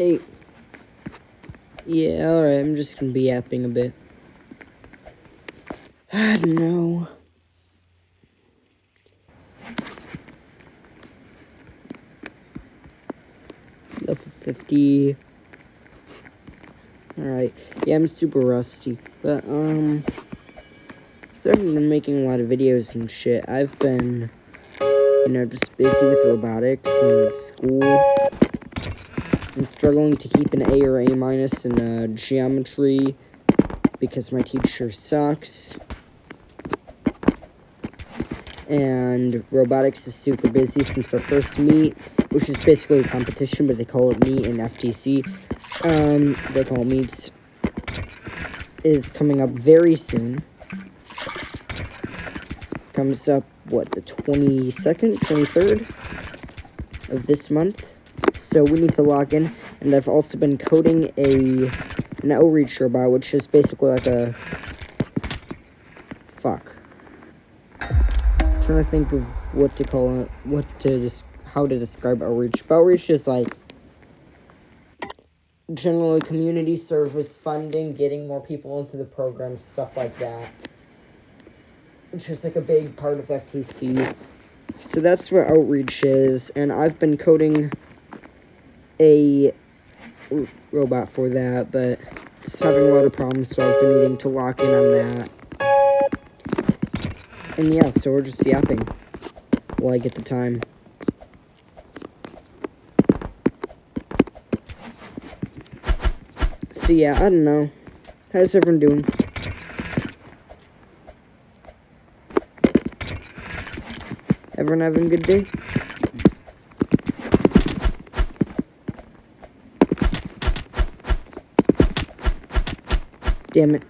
Hey. Yeah, alright, I'm just gonna be yapping a bit. I don't know. Level 50. Alright. Yeah, I'm super rusty. But, I've been making a lot of videos and shit. I've been, just busy with robotics and school. I'm struggling to keep an A or A- in geometry because my teacher sucks. And robotics is super busy since our first meet, which is basically a competition, but they call it meet in FTC. They call meets, is coming up very soon. Comes up, the 22nd, 23rd of this month. So we need to log in, and I've also been coding an outreach robot, which is basically like a... Fuck. I'm trying to think of what to call it, how to describe outreach. But outreach is like generally community service funding, getting more people into the program, stuff like that. Which is like a big part of FTC. So that's what outreach is, and I've been coding a robot for that, but it's having a lot of problems, so I've been needing to lock in on that. And yeah, so we're just yapping while I get the time. So yeah, I don't know. How's everyone doing? Everyone having a good day? Damn it.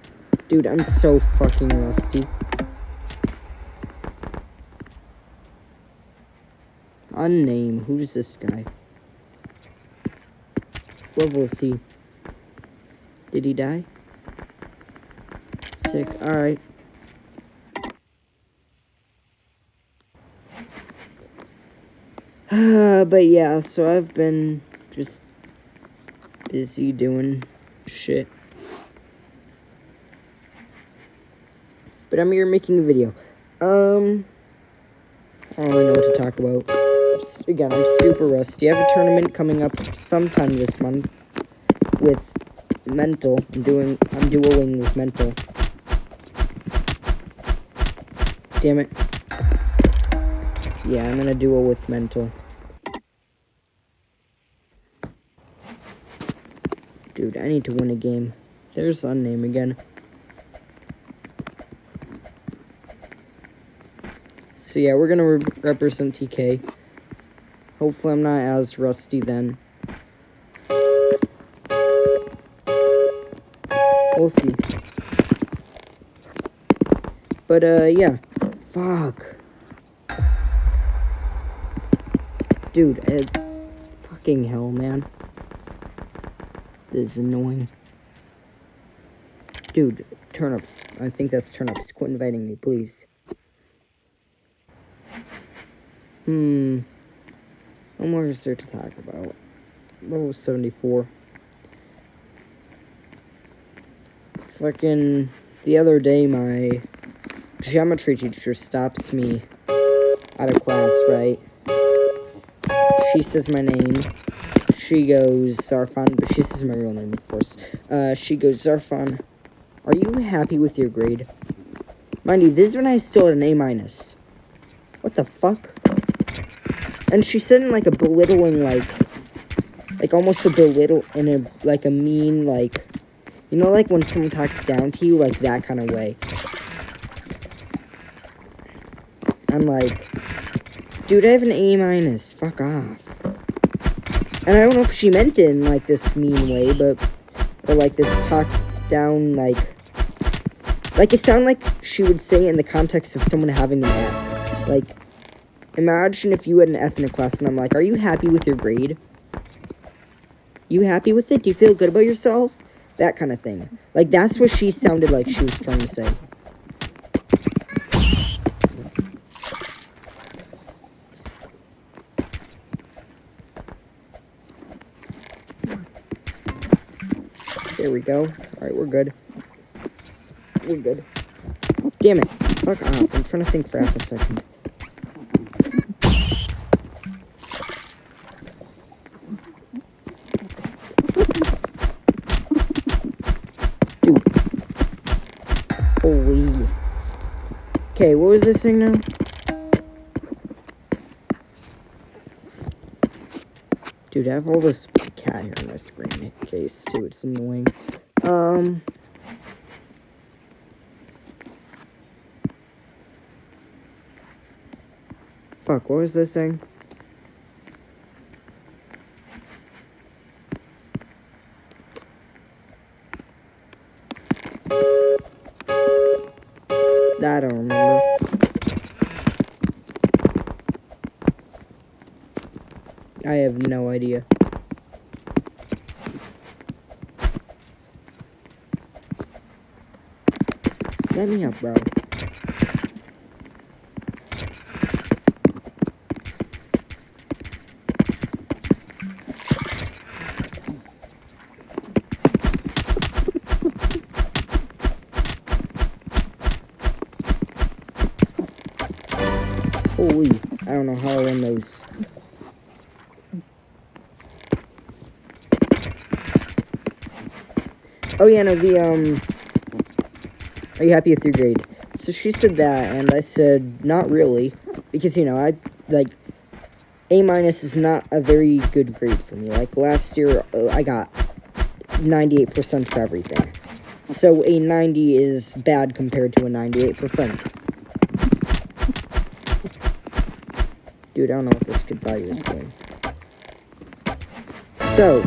Dude, I'm so fucking rusty. Unname. Who's this guy? What level is he? Did he die? Sick. Alright. But yeah, so I've been just busy doing shit. But I'm here making a video. I don't really know what to talk about. Again, I'm super rusty. I have a tournament coming up sometime this month with Mental. I'm duoing with Mental. Damn it. Yeah, I'm gonna duo with Mental. Dude, I need to win a game. There's Unname again. So yeah, we're gonna represent TK. Hopefully I'm not as rusty then. We'll see. But, yeah. Fuck. Dude, fucking hell, man. This is annoying. Dude, turnips. I think that's turnips. Quit inviting me, please. What more is there to talk about? Level 74. Fucking... The other day, my geometry teacher stops me out of class, right? She says my name. She goes, Zarfan, but she says my real name, of course. She goes, Zarfan, are you happy with your grade? Mind you, this is when I still had an A-. What the fuck? And she said in, like, a belittling, like almost a belittle, in a, like, a mean, like, you know, like, when someone talks down to you, like, that kind of way. I'm like, dude, I have an A-. Fuck off. And I don't know if she meant it in, like, this mean way, but, or, like, this talk down, like, it sounded like she would say it in the context of someone having an F. Like, imagine if you had an F in a class, and I'm like, are you happy with your grade? You happy with it? Do you feel good about yourself? That kind of thing. Like, that's what she sounded like she was trying to say. There we go. Alright, we're good. We're good. Damn it. Fuck off. I'm trying to think for half a second. Dude. Holy. Okay, what was this thing now? Dude, I have all this cat hair in my screen case, too. It's annoying. Fuck, what was this thing? I don't remember. I have no idea. Let me up, bro. Holy, I don't know how I won those. Oh yeah, no, are you happy with your grade? So she said that, and I said, not really, because, you know, A- is not a very good grade for me. Like, last year, I got 98% for everything. So a 90 is bad compared to a 98%. Dude, I don't know what this kid thought he was doing. So,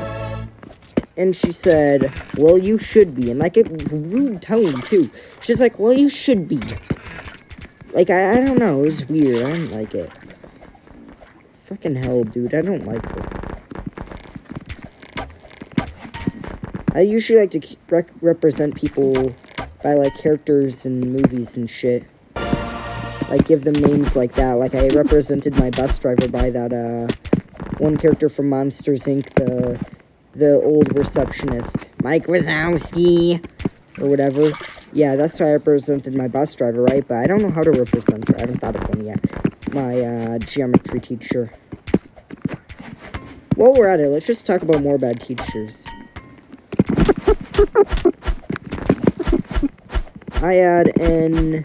and she said, well, you should be. And, like, a rude tone, too. She's like, well, you should be. Like, I don't know. It was weird. I didn't like it. Fucking hell, dude. I don't like her. I usually like to represent people by, like, characters in movies and shit. Like, give them names like that. Like, I represented my bus driver by that, one character from Monsters, Inc., the old receptionist. Mike Wazowski! Or whatever. Yeah, that's how I represented my bus driver, right? But I don't know how to represent her. I haven't thought of one yet. My, geometry teacher. While we're at it, let's just talk about more bad teachers. I had an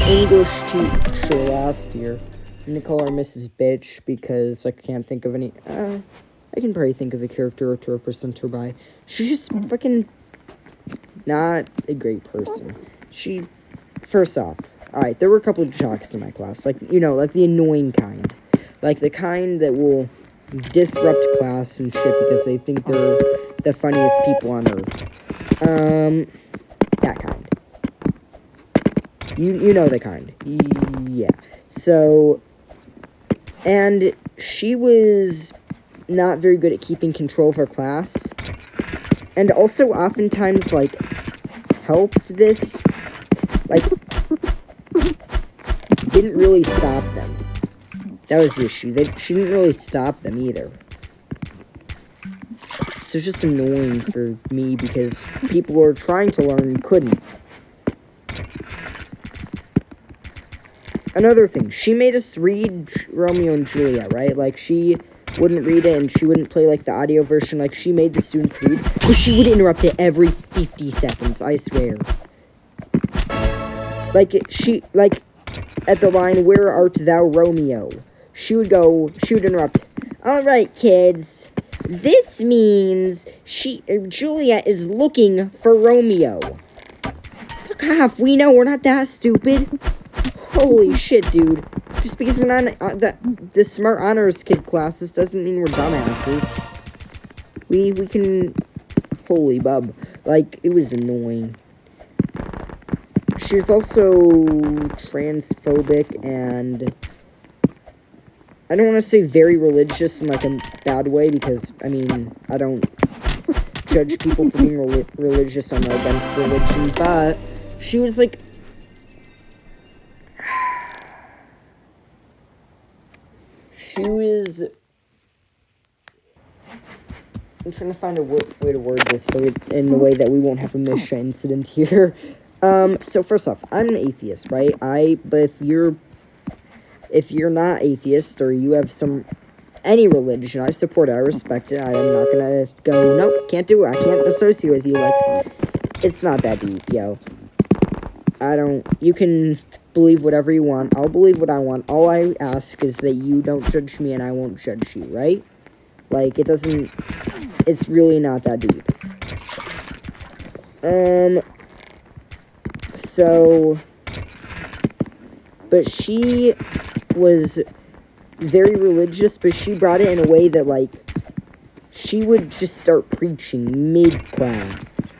English teacher last year. I'm gonna call her Mrs. Bitch because I can't think of any. I can probably think of a character to represent her by. She's just fucking not a great person. First off, alright, there were a couple of jocks in my class. Like, you know, like the annoying kind. Like the kind that will disrupt class and shit because they think they're the funniest people on earth. That kind. You know the kind. Yeah. So, and she was not very good at keeping control of her class. And also oftentimes, like, helped this. Like, didn't really stop them. That was the issue. She didn't really stop them either. So it's just annoying for me because people who were trying to learn couldn't. Another thing, she made us read Romeo and Juliet, right? Like, she wouldn't read it and she wouldn't play, like, the audio version. Like, she made the students read, but she would interrupt it every 50 seconds, I swear. Like, at the line, where art thou, Romeo? She would interrupt. Alright, kids. This means Juliet is looking for Romeo. Fuck off, we know we're not that stupid. Holy shit, dude. Just because we're not in the smart honors kid classes doesn't mean we're dumbasses. We can... Holy bub. Like, it was annoying. She was also transphobic and... I don't want to say very religious in, like, a bad way because, I mean, I don't judge people for being religious on their against religion, but she was, like... I'm trying to find a way to word this so in a way that we won't have a Misha incident here. So first off, I'm an atheist, right? But if you're not atheist or you have any religion, I support it, I respect it. I'm not gonna go, nope, can't do it, I can't associate with you. Like, it's not that deep, yo. You can believe whatever you want, I'll believe what I want. All I ask is that you don't judge me and I won't judge you, right? Like, it's really not that deep. But she was very religious, but she brought it in a way that, like, she would just start preaching mid-class.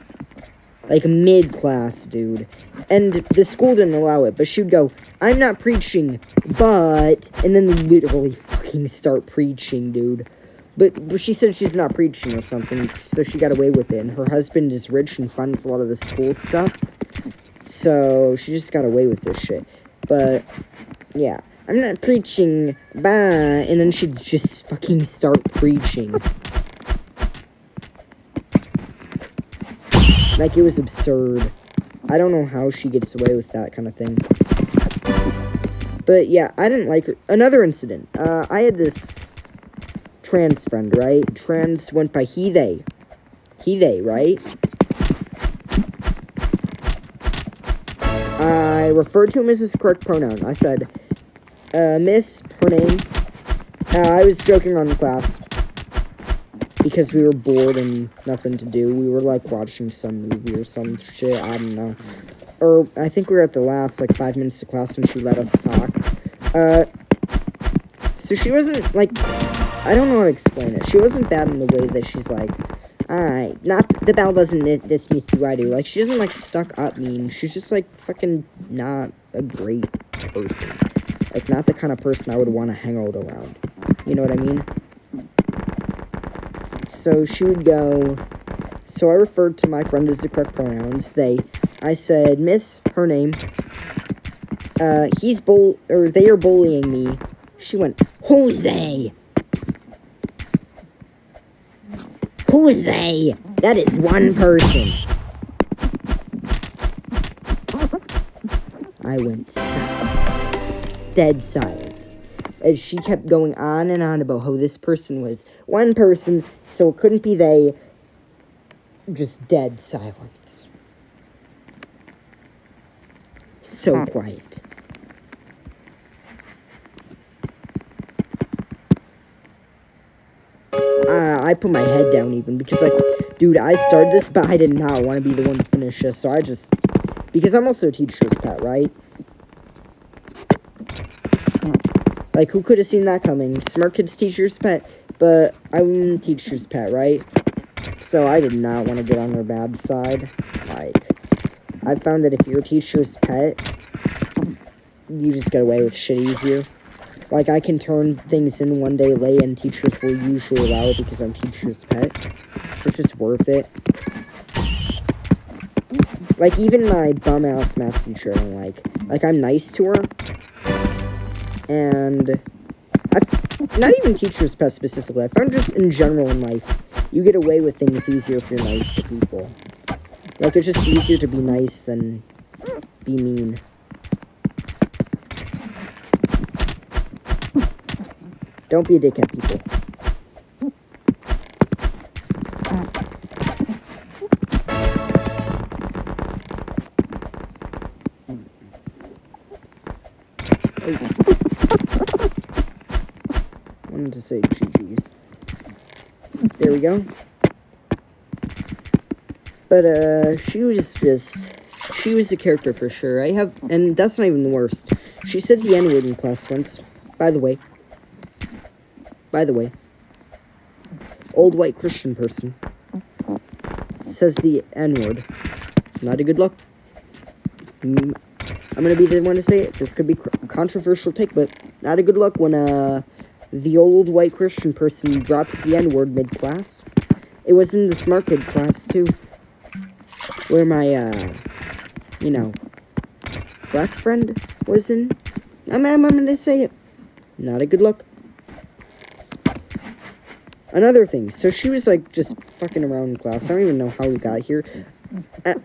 Like, mid-class, dude. And the school didn't allow it, but she would go, I'm not preaching, but... And then literally fucking start preaching, dude. But she said she's not preaching or something, so she got away with it. And her husband is rich and funds a lot of the school stuff. So, she just got away with this shit. But, yeah. I'm not preaching, bye. And then she'd just fucking start preaching. Like, it was absurd. I don't know how she gets away with that kind of thing. But, yeah, I didn't like her. Another incident. I had this trans friend, right? Trans went by he, they. He, they, right? I referred to him as his correct pronoun. I said, Miss, her name. I was joking around in class. Because we were bored and nothing to do. We were, like, watching some movie or some shit. I don't know. Or, I think we were at the last, like, 5 minutes of class when she let us talk. So she wasn't, like... I don't know how to explain it. She wasn't bad in the way that she's like, alright, not the bell doesn't dismiss you, I do. Like, she doesn't, like, stuck up mean. She's just, like, fucking not a great person. Like, not the kind of person I would want to hang out around. You know what I mean? So she would go, so I referred to my friend as the correct pronouns, they. I said, Miss, her name, they are bullying me. She went, Jose! Jose! That is one person. I went silent. Dead silent. And she kept going on and on about how this person was one person, so it couldn't be they. Just dead silence. So quiet. I put my head down even, because, like, dude, I started this, but I did not want to be the one to finish this, so I just, because I'm also a teacher's pet, right? Like, who could have seen that coming? Smart kid's teacher's pet, but I'm a teacher's pet, right? So I did not want to get on their bad side. Like, I found that if you're a teacher's pet, you just get away with shit easier. Like, I can turn things in one day late, and teachers will usually allow it because I'm teacher's pet. So it's just worth it. Like, even my bum-ass math teacher, I don't like. Like, I'm nice to her. And, not even teacher's pet specifically. I found just in general in life, you get away with things easier if you're nice to people. Like, it's just easier to be nice than be mean. Don't be a dickhead, people. I wanted to say GG's. There we go. But, she was a character for sure. And that's not even the worst. She said the N-word in class once, by the way. Old white Christian person says the N-word. Not a good look. I'm gonna be the one to say it. This could be a controversial take, but not a good look when the old white Christian person drops the N-word mid-class. It was in the smart kid class too, where my black friend was in. I'm gonna say it. Not a good look. another thing. So she was, like, just fucking around in class. I don't even know how we got here.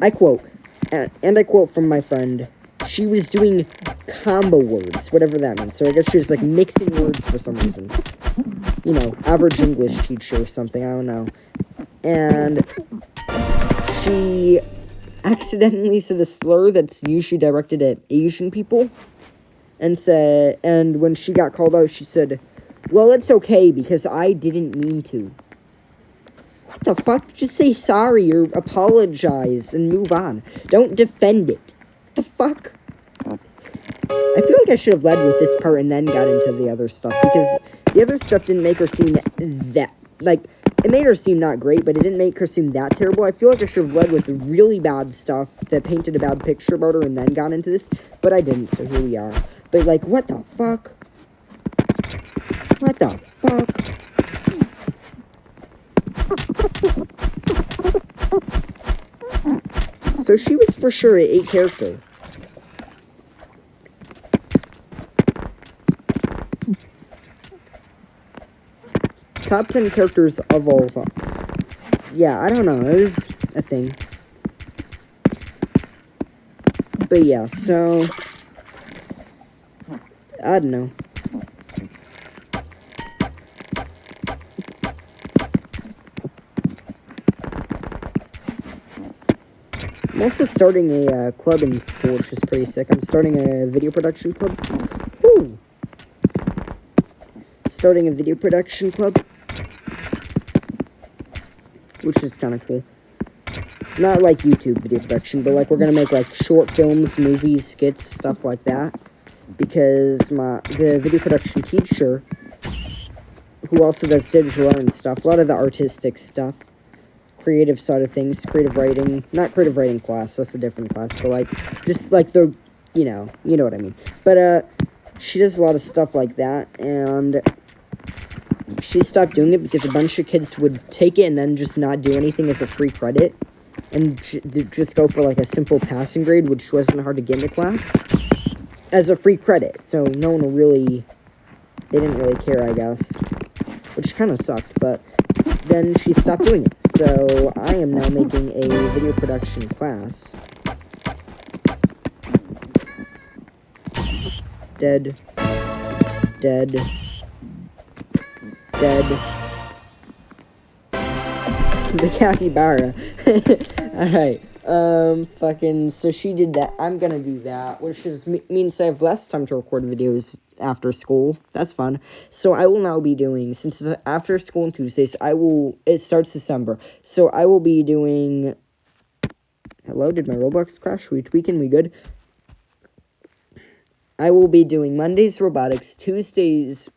I quote, and I quote from my friend, she was doing combo words, whatever that means. So I guess she was, like, mixing words for some reason. You know, average English teacher or something, I don't know. And she accidentally said a slur that's usually directed at Asian people. And when she got called out, she said, well, it's okay because I didn't mean to. What the fuck? Just say sorry or apologize and move on. Don't defend it. What the fuck? I feel like I should have led with this part and then got into the other stuff, because the other stuff didn't make her seem that, like, it made her seem not great, but it didn't make her seem that terrible. I feel like I should have led with the really bad stuff that painted a bad picture about her and then got into this, but I didn't, so here we are. But, like, what the fuck? What the fuck? So she was for sure an 8 character. Top 10 characters of all time. Yeah, I don't know. It was a thing. But yeah, so I don't know. I'm also starting a club in school, which is pretty sick. I'm starting a video production club. Woo! Starting a video production club, which is kind of cool. Not like YouTube video production, but like we're gonna make like short films, movies, skits, stuff like that. Because the video production teacher, who also does digital art and stuff, a lot of the artistic stuff, creative side of things, creative writing, not creative writing class, that's a different class, but like, just like the, you know what I mean. But, she does a lot of stuff like that, and she stopped doing it because a bunch of kids would take it and then just not do anything as a free credit, and just go for like a simple passing grade, which wasn't hard to get into class, as a free credit, so no one really, they didn't really care, I guess, which kind of sucked, but then she stopped doing it. So I am now making a video production class. Dead. Dead. Dead. The capybara. Alright. So she did that. I'm gonna do that, which means I have less time to record videos after school. That's fun. So I will now be doing, since it's after school on Tuesdays, it starts December, so I will be doing, hello, did my Roblox crash? We tweaking? We good? I will be doing Mondays robotics, Tuesdays,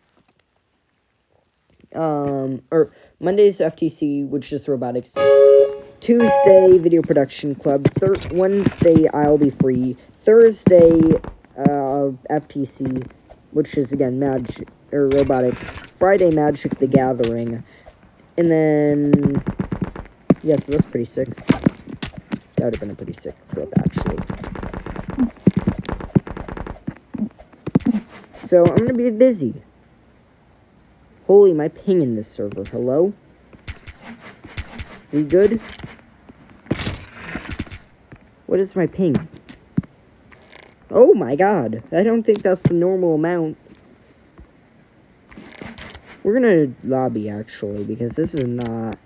or Mondays FTC, which is robotics, Tuesday video production club, Wednesday I'll be free, Thursday FTC, which is again magic or robotics, Friday Magic the Gathering, and then yeah, so that's pretty sick. That would have been a pretty sick clip actually. So I'm gonna be busy. Holy, my ping in this server. Hello? We good? What is my ping? Oh my god. I don't think that's the normal amount. We're gonna lobby, actually, because this is not,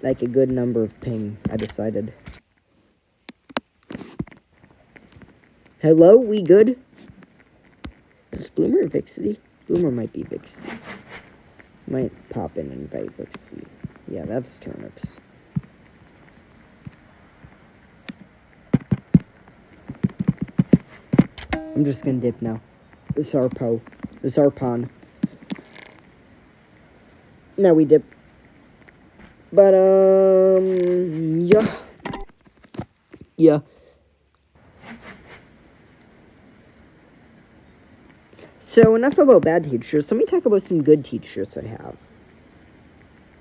like, a good number of ping, I decided. Hello? We good? Is Bloomer Vixity? Bloomer might be Vixity. Might pop in and invite Vixity. Yeah, that's turnips. I'm just gonna dip now. The Zarpon. Now we dip. But, yeah. Yeah. So, enough about bad teachers. Let me talk about some good teachers I have.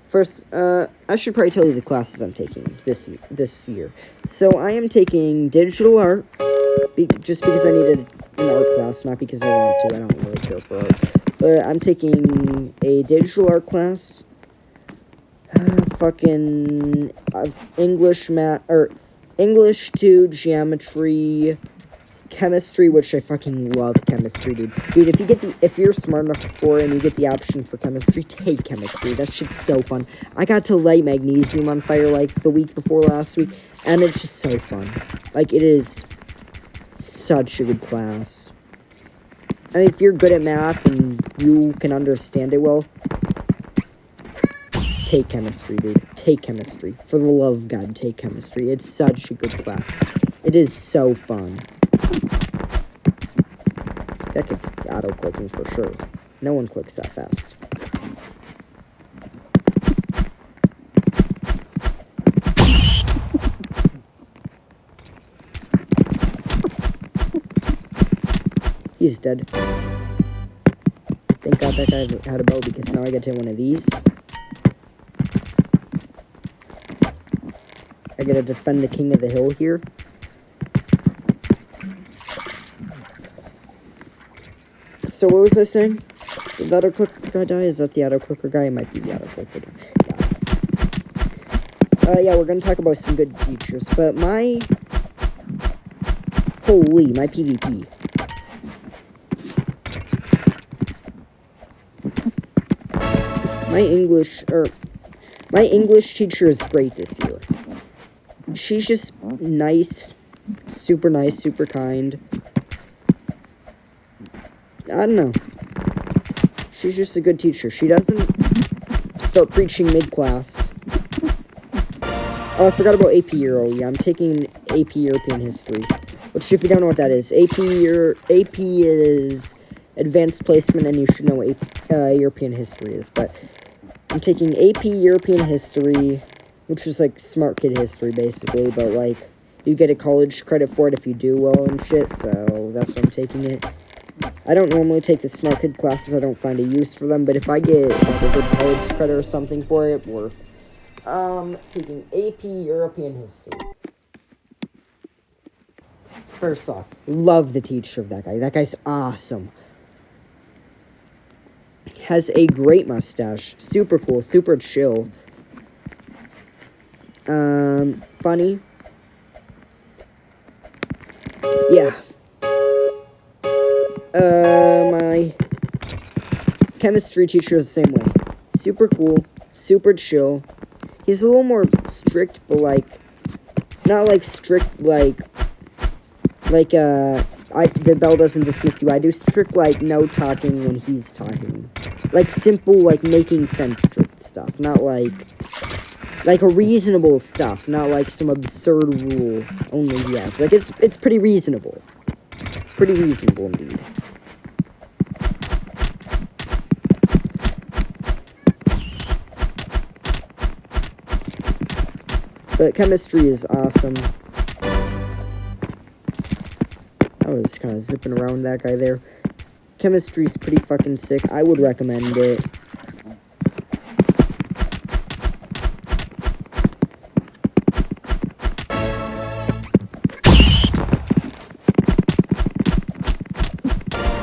First, I should probably tell you the classes I'm taking this year. So, I am taking digital art, just because I needed an art class, not because I want to. I don't really care for art. But I'm taking a digital art class, fucking English, math, or English 2, geometry, chemistry, which I fucking love chemistry, dude. Dude, if you're smart enough for it and you get the option for chemistry, take chemistry. That shit's so fun. I got to light magnesium on fire, like, the week before last week, and it's just so fun. Like, it is such a good class. I mean, if you're good at math and you can understand it well, take chemistry, dude. Take chemistry. For the love of God, take chemistry. It's such a good class. It is so fun. That gets auto-clicking for sure. No one clicks that fast. He's dead. Thank God that guy had a bow, because now I get to hit one of these. I gotta defend the king of the hill here. So what was I saying? Did the auto-clicker guy die? Is that the auto-clicker guy? It might be the auto-clicker guy. Yeah, we're gonna talk about some good teachers, but my PvP. My English teacher is great this year. She's just nice, super kind. I don't know. She's just a good teacher. She doesn't start preaching mid-class. Oh, I forgot about AP Euro. Yeah, I'm taking AP European History. Which, if you don't know what that is, AP is Advanced Placement, and you should know what European History is. But I'm taking AP European History, which is like smart kid history, basically. But, like, you get a college credit for it if you do well and shit, so that's why I'm taking it. I don't normally take the smart kid classes. I don't find a use for them, but if I get like a good college credit or something for it, worth. Taking AP European History. First off, love the teacher of that guy. That guy's awesome. Has a great mustache. Super cool, super chill. Funny. Yeah. My chemistry teacher is the same way. Super cool, super chill. He's a little more strict, but, like, not, like, strict, like, the bell doesn't dismiss you. I do strict, like, no talking when he's talking. Like, simple, like, making sense strict stuff. Not, like a reasonable stuff. Not, like, some absurd rule only he has. Like, it's pretty reasonable. Pretty reasonable, indeed. But chemistry is awesome. I was kind of zipping around that guy there. Chemistry's pretty fucking sick. I would recommend it.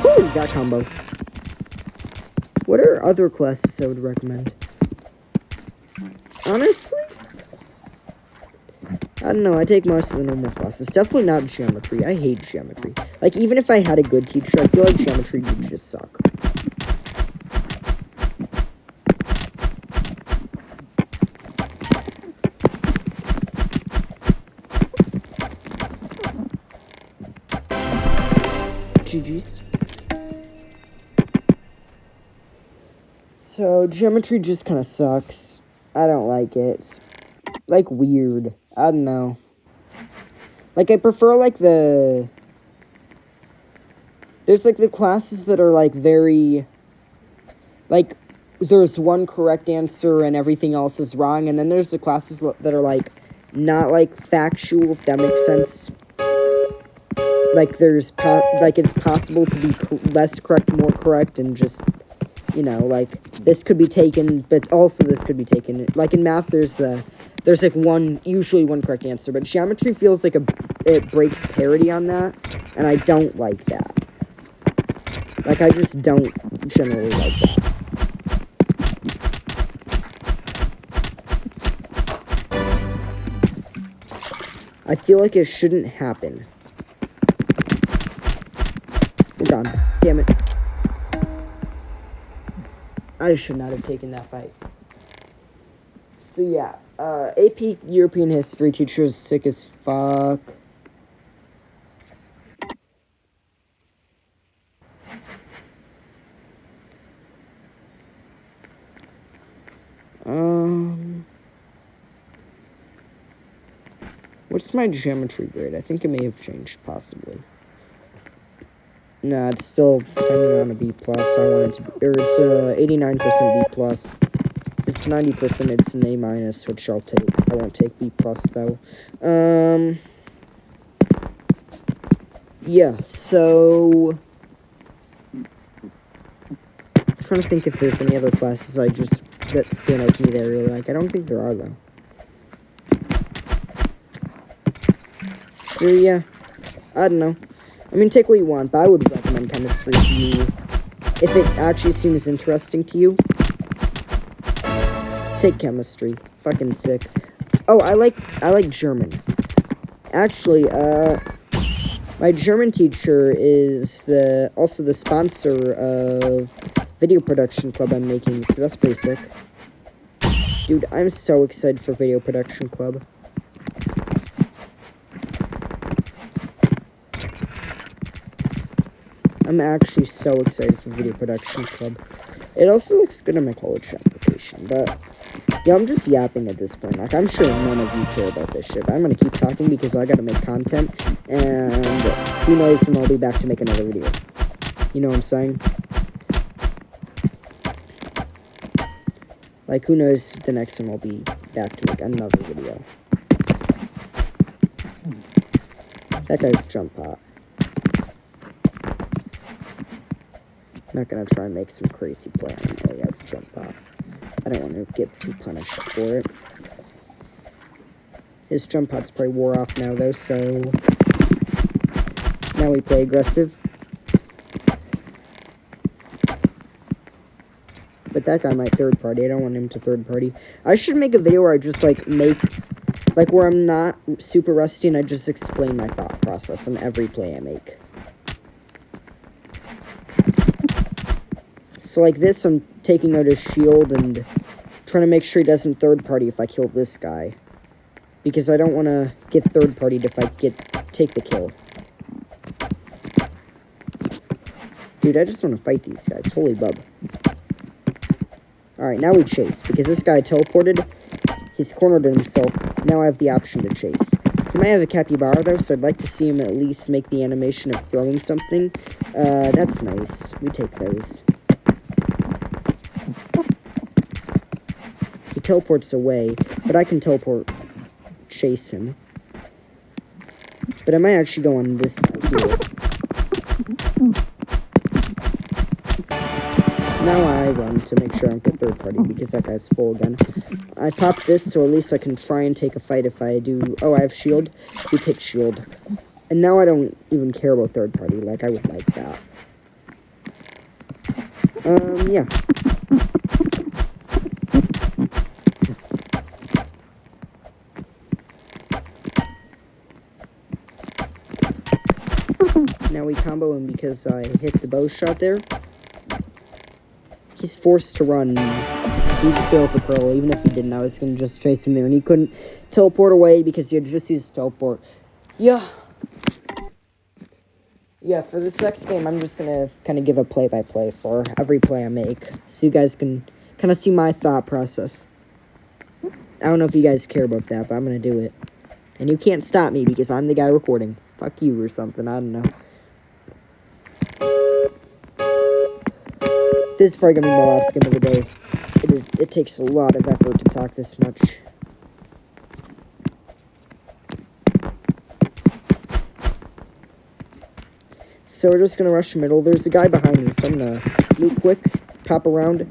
Woo! Got combo. What are other classes I would recommend? Honestly? I don't know, I take most of the normal classes. Definitely not geometry. I hate geometry. Like, even if I had a good teacher, I feel like geometry would just suck. GG's. So, geometry just kind of sucks. I don't like it. It's, like, weird. I don't know. Like, I prefer, like, there's, like, the classes that are, like, very, like, there's one correct answer and everything else is wrong, and then there's the classes that are, like, not, like, factual, if that makes sense. Like, it's possible to be less correct, more correct, and just, you know, like, this could be taken, but also this could be taken. Like, in math, there's, like, usually one correct answer, but geometry feels like it breaks parity on that, and I don't like that. Like, I just don't generally like that. I feel like it shouldn't happen. We're gone. Damn it. I should not have taken that fight. So yeah, AP European history teacher is sick as fuck. What's my geometry grade? I think it may have changed, possibly. Nah, it's still hanging on a B+. I want it to be, or it's 89% B+. It's 90%, it's an A-, which I'll take. I won't take B+, though. Yeah, so... I'm trying to think if there's any other classes that stand out to me that I really like. I don't think there are, though. So, yeah. I don't know. I mean, take what you want, but I would recommend chemistry to you. If it actually seems interesting to you, take chemistry. Fucking sick. Oh, I like German. Actually, my German teacher is also the sponsor of video production club I'm making, so that's pretty sick. Dude, I'm so excited for video production club. I'm actually so excited for video production club. It also looks good on my college application, but yeah, I'm just yapping at this point. Like, I'm sure none of you care about this shit, but I'm gonna keep talking because I gotta make content, and who knows when I'll be back to make another video. You know what I'm saying? Like, who knows the next time I'll be back to make another video. That guy's jump hot. Not gonna try and make some crazy play on him. He has a jump hop. I don't want to get too punished for it. His jump hop's probably wore off now, though, so now we play aggressive. But that guy might third party. I don't want him to third party. I should make a video where I just where I'm not super rusty and I just explain my thought process on every play I make. So like this, I'm taking out his shield and trying to make sure he doesn't third party if I kill this guy. Because I don't want to get third partied if I take the kill. Dude, I just want to fight these guys. Holy bub. Alright, now we chase. Because this guy teleported, he's cornered himself. Now I have the option to chase. He might have a capybara though, so I'd like to see him at least make the animation of throwing something. That's nice. We take those. He teleports away, but I can chase him. But I might actually go on this guy here. Now I run to make sure I don't get third party, because that guy's full again. I pop this, so at least I can try and take a fight if I do... Oh, I have shield. We take shield. And now I don't even care about third party, like I would like that. Yeah. Now we combo him because I hit the bow shot there. He's forced to run. He fails a pearl. Even if he didn't, I was going to just chase him there. And he couldn't teleport away because he had just used his teleport. Yeah. Yeah, for this next game, I'm just going to kind of give a play-by-play for every play I make. So you guys can kind of see my thought process. I don't know if you guys care about that, but I'm going to do it. And you can't stop me because I'm the guy recording. Fuck you or something, I don't know. This is probably going to be my last game of the day. It takes a lot of effort to talk this much. So we're just going to rush the middle. There's a guy behind me, so I'm going to loot quick, pop around,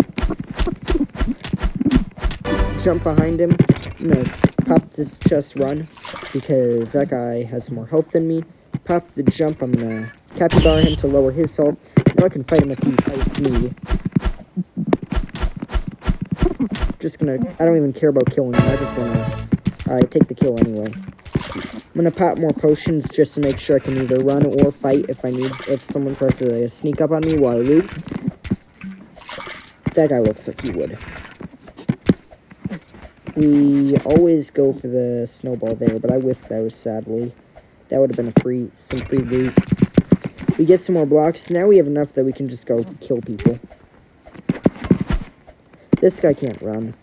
jump behind him. I'm going to pop this chest run, because that guy has more health than me. Pop the jump, I'm going to capybara him to lower his health. Now I can fight him if he fights me. I don't even care about killing him, I just want to, alright, take the kill anyway. I'm gonna pop more potions just to make sure I can either run or fight if someone tries to sneak up on me while I loot. That guy looks like he would. We always go for the snowball there, but I whiffed those, sadly. That would have been some free loot. We get some more blocks. Now we have enough that we can just go kill people. This guy can't run.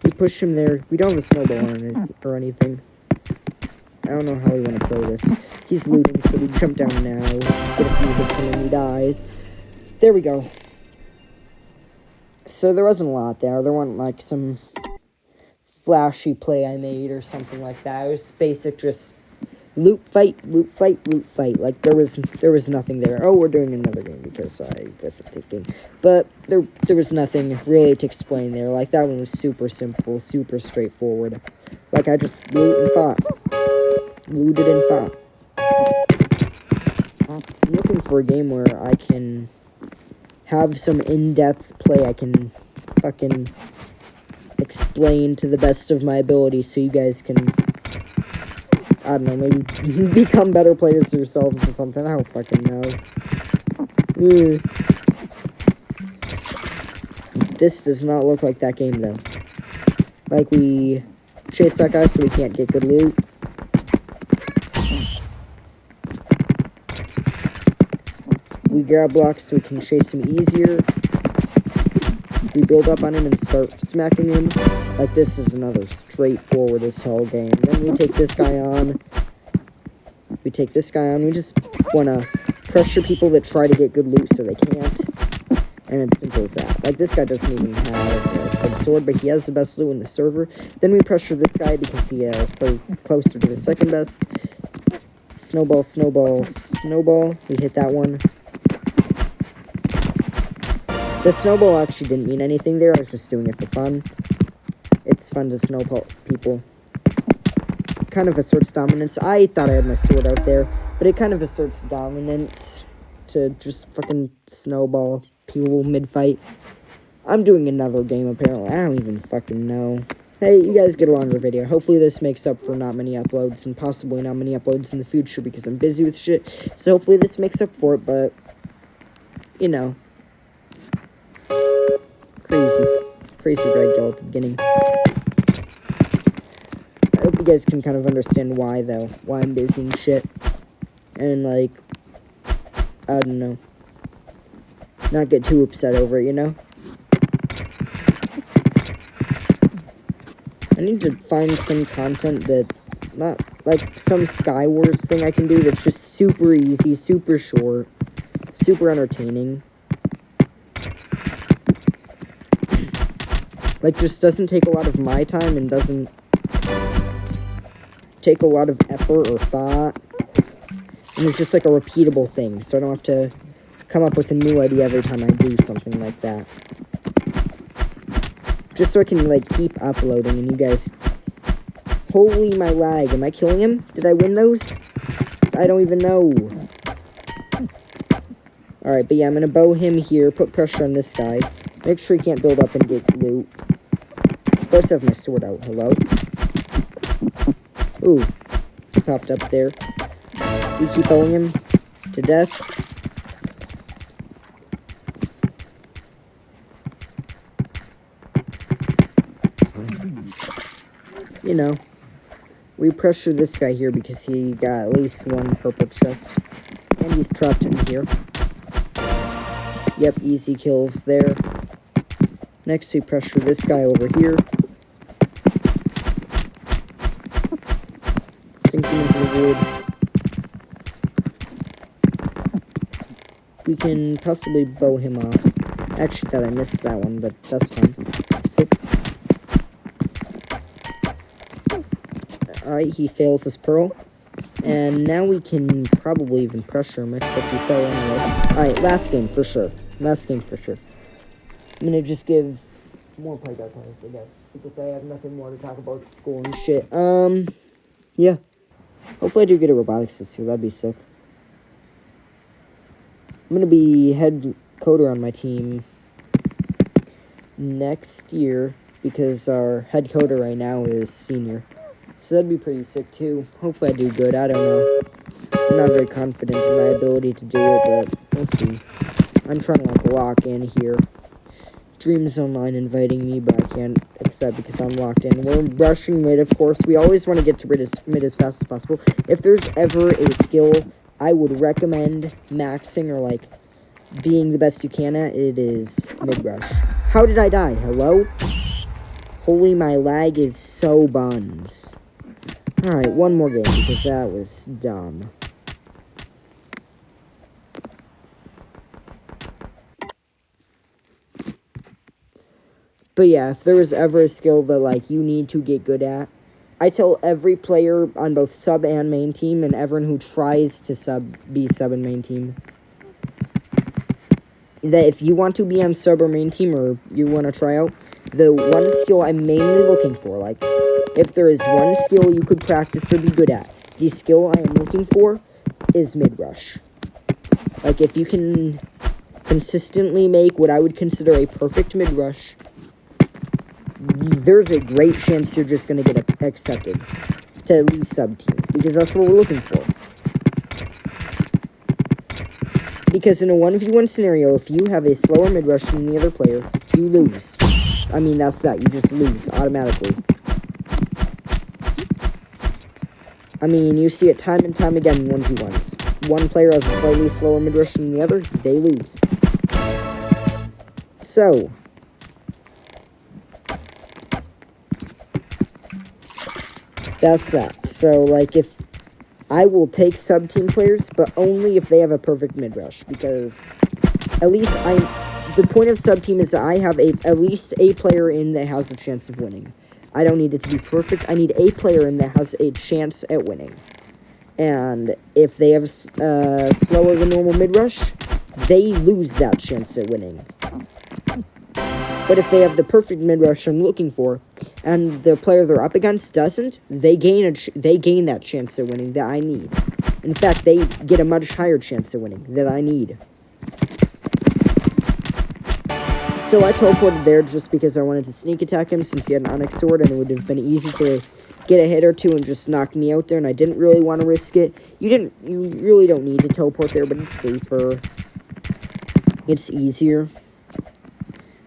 We push him there. We don't have a snowball or anything. I don't know how we want to play this. He's looting, so we jump down now. Get a few hits and then he dies. There we go. So there wasn't a lot there. There wasn't like some flashy play I made or something like that. It was basic, just loot fight, loot fight, loot fight. Like there was nothing there. Oh, we're doing another game because I wasn't thinking. But there was nothing really to explain there. Like that one was super simple, super straightforward. Like I just loot and fought. Looted and fought. I'm looking for a game where I can have some in-depth play I can fucking explain to the best of my ability so you guys can, I don't know, maybe become better players yourselves or something. I don't fucking know. This does not look like that game, though. Like, we chase that guy so we can't get good loot. We grab blocks so we can chase him easier. We build up on him and start smacking him. Like, this is another straightforward as hell game. Then we take this guy on. We just want to pressure people that try to get good loot so they can't. And it's simple as that. Like, this guy doesn't even have a good sword, but he has the best loot in the server. Then we pressure this guy because he is probably closer to the second best. Snowball, snowball, snowball. We hit that one. The snowball actually didn't mean anything there. I was just doing it for fun. It's fun to snowball people. Kind of asserts dominance. I thought I had my sword out there, but it kind of asserts dominance to just fucking snowball people mid-fight. I'm doing another game, apparently. I don't even fucking know. Hey, you guys get a longer video. Hopefully this makes up for not many uploads, and possibly not many uploads in the future because I'm busy with shit. So hopefully this makes up for it, but, you know. Crazy ragdoll at the beginning. I hope you guys can kind of understand why, though. Why I'm busy and shit. And, like, I don't know. Not get too upset over it, you know? I need to find some content that, not, like, some Skywars thing I can do that's just super easy, super short, super entertaining. Like, just doesn't take a lot of my time and doesn't take a lot of effort or thought. And it's just like a repeatable thing, so I don't have to come up with a new idea every time I do something like that. Just so I can, like, keep uploading and you guys... Holy my lag, am I killing him? Did I win those? I don't even know. Alright, but yeah, I'm gonna bow him here, put pressure on this guy. Make sure he can't build up and get loot. Of course I have my sword out, hello? Ooh, he popped up there. We keep bowing him to death. You know, we pressure this guy here because he got at least one purple chest. And he's trapped in here. Yep, easy kills there. Next we pressure this guy over here. Sink him into the wood. We can possibly bow him off. Actually, thought I missed that one, but that's fine. Sick. Alright, he fails his pearl. And now we can probably even pressure him, except he fell anyway. Alright, last game for sure. Last game for sure. I'm gonna just give more play-by plays, I guess, because I have nothing more to talk about school and shit. Yeah. Hopefully I do get a robotics this year, that'd be sick. I'm gonna be head coder on my team next year, because our head coder right now is senior. So that'd be pretty sick too. Hopefully I do good. I don't know. I'm not very confident in my ability to do it, but we'll see. I'm trying to like lock in here. Dreams Online inviting me, but I can't accept because I'm locked in. We're rushing mid, of course. We always want to get to mid as fast as possible. If there's ever a skill I would recommend maxing or like being the best you can at, it is mid rush. How did I die? Hello? Holy, my lag is so buns. Alright, one more game because that was dumb. But yeah, if there was ever a skill that, like, you need to get good at, I tell every player on both sub and main team, and everyone who tries to be sub and main team, that if you want to be on sub or main team, or you want to try out, the one skill I'm mainly looking for, like, if there is one skill you could practice or be good at, the skill I am looking for is mid-rush. Like, if you can consistently make what I would consider a perfect mid-rush, there's a great chance you're just going to get accepted to at least sub-team, because that's what we're looking for. Because in a 1v1 scenario, if you have a slower mid-rush than the other player, you lose. I mean, that's that. You just lose automatically. I mean, you see it time and time again in 1v1s. One player has a slightly slower mid-rush than the other, they lose. So, that's that. So, like, if I will take sub-team players, but only if they have a perfect mid-rush, because at least the point of sub-team is that I have at least a player in that has a chance of winning. I don't need it to be perfect. I need a player in that has a chance at winning. And if they have slower than normal mid-rush, they lose that chance at winning. But if they have the perfect mid-rush I'm looking for, and the player they're up against doesn't, they gain that chance at winning that I need. In fact, they get a much higher chance at winning that I need. So I teleported there just because I wanted to sneak attack him since he had an Onyx sword, and it would have been easy to get a hit or two and just knock me out there, and I didn't really want to risk it. You really don't need to teleport there, but it's safer. It's easier.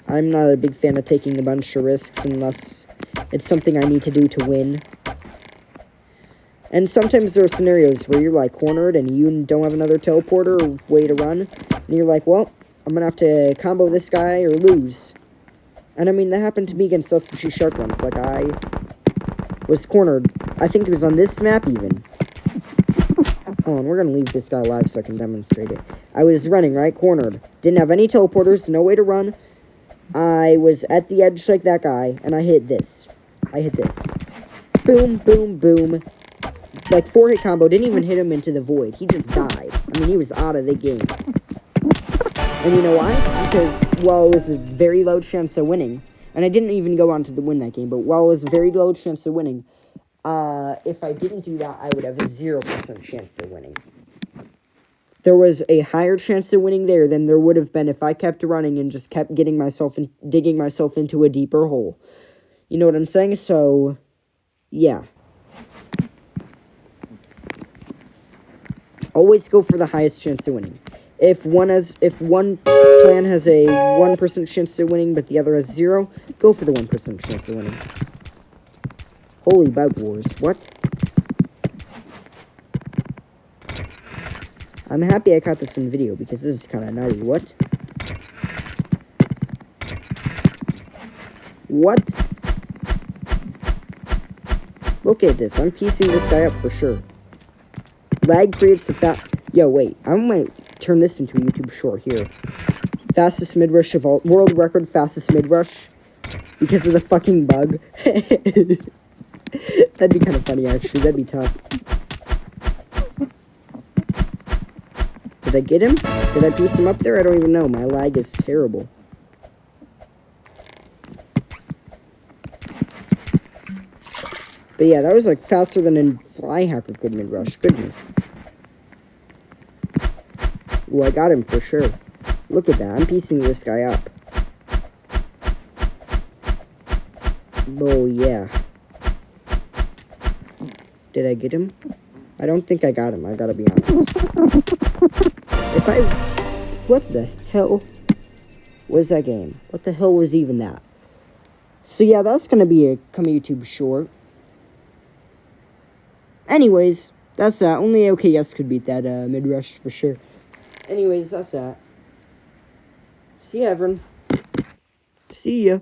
I'm not a big fan of taking a bunch of risks unless it's something I need to do to win. And sometimes there are scenarios where you're, like, cornered and you don't have another teleporter or way to run, and you're like, well, I'm gonna have to combo this guy or lose. And I mean, that happened to me against SG Shark once. Like, I was cornered. I think it was on this map, even. Hold on, we're gonna leave this guy alive so I can demonstrate it. I was running, right? Cornered. Didn't have any teleporters, no way to run. I was at the edge like that guy, and I hit this. Boom, boom, boom. Like, 4-hit combo. Didn't even hit him into the void. He just died. I mean, he was out of the game. And you know why? Because, while it was a very low chance of winning, and I didn't even go on to win that game, but while it was a very low chance of winning, if I didn't do that, I would have a 0% chance of winning. There was a higher chance of winning there than there would have been if I kept running and just kept digging myself into a deeper hole. You know what I'm saying? So, yeah. Always go for the highest chance of winning. If one plan has a 1% chance of winning, but the other has 0, go for the 1% chance of winning. Holy bug wars, what? I'm happy I caught this in video, because this is kind of nutty, what? What? Look at this, I'm piecing this guy up for sure. Lag creates a Yo, wait, I might turn this into a YouTube short here. Fastest mid-rush of all... World record fastest mid-rush. Because of the fucking bug. That'd be kind of funny, actually. That'd be tough. Did I get him? Did I piece him up there? I don't even know. My lag is terrible. But yeah, that was like faster than a fly hacker could mid-rush. Goodness. Ooh, I got him for sure. Look at that. I'm piecing this guy up. Oh, yeah. Did I get him? I don't think I got him, I gotta be honest. What the hell was that game? What the hell was even that? So yeah, that's gonna be a Come YouTube short. Anyways, that's that. Only OKS could beat that mid-rush for sure. Anyways, that's that. See ya, everyone. See ya.